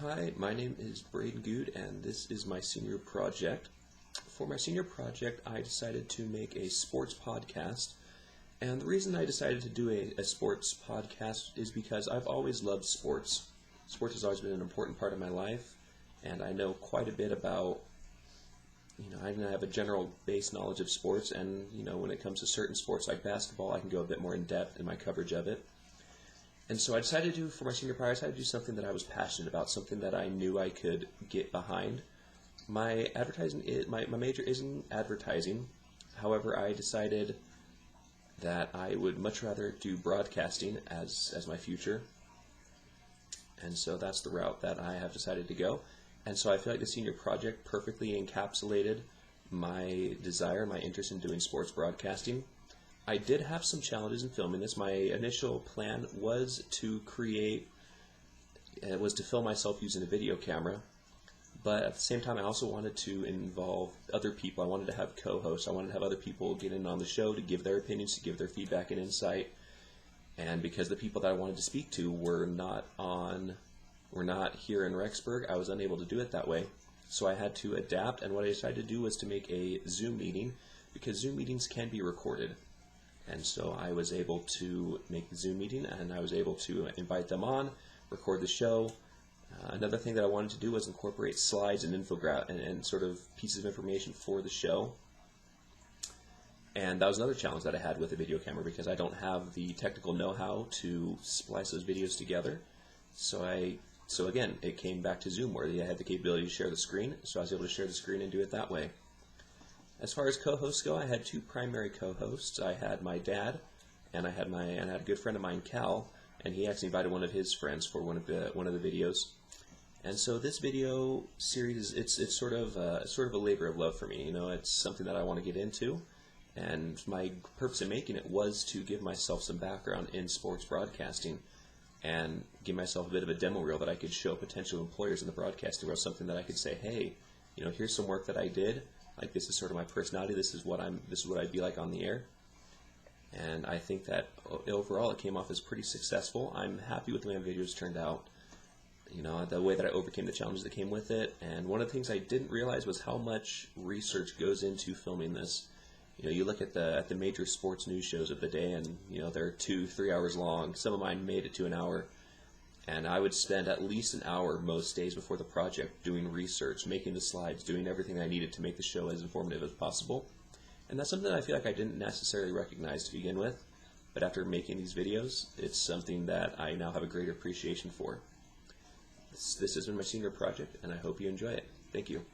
Hi, my name is Braden Good, and this is my senior project. For my senior project, I decided to make a sports podcast, and the reason I decided to do a sports podcast is because I've always loved sports. Sports has always been an important part of my life, and I know quite a bit about, I have a general base knowledge of sports, and, when it comes to certain sports like basketball, I can go a bit more in depth in my coverage of it. And so I decided to do, for my senior project, I decided to do something that I was passionate about, something that I knew I could get behind. My major is in advertising. However, I decided that I would much rather do broadcasting as my future. And so that's the route that I have decided to go. And so I feel like the senior project perfectly encapsulated my desire, my interest in doing sports broadcasting. I did have some challenges in filming this. My initial plan was to film myself using a video camera, but at the same time I also wanted to involve other people. I wanted to have co-hosts. I wanted to have other people get in on the show to give their opinions, to give their feedback and insight. And because the people that I wanted to speak to were not here in Rexburg, I was unable to do it that way. So I had to adapt, and what I decided to do was to make a Zoom meeting, because Zoom meetings can be recorded. And so I was able to make the Zoom meeting, and I was able to invite them on, record the show. Another thing that I wanted to do was incorporate slides and and sort of pieces of information for the show. And that was another challenge that I had with a video camera, because I don't have the technical know-how to splice those videos together. So again, it came back to Zoom, where I had the capability to share the screen, so I was able to share the screen and do it that way. As far as co-hosts go, I had two primary co-hosts. I had my dad, and I had a good friend of mine, Cal, and he actually invited one of his friends for one of the videos. And so this video series, it's sort of a labor of love for me. It's something that I want to get into, and my purpose in making it was to give myself some background in sports broadcasting and give myself a bit of a demo reel that I could show potential employers in the broadcasting world, something that I could say, hey, here's some work that I did. Like, this is sort of my personality. This is what I'd be like on the air. And I think that overall it came off as pretty successful. I'm happy with the way my videos turned out. The way that I overcame the challenges that came with it. And one of the things I didn't realize was how much research goes into filming this. You look at the major sports news shows of the day, and they're 2-3 hours long. Some of mine made it to an hour. And I would spend at least an hour most days before the project doing research, making the slides, doing everything I needed to make the show as informative as possible. And that's something that I feel like I didn't necessarily recognize to begin with, but after making these videos, it's something that I now have a greater appreciation for. This has been my senior project, and I hope you enjoy it. Thank you.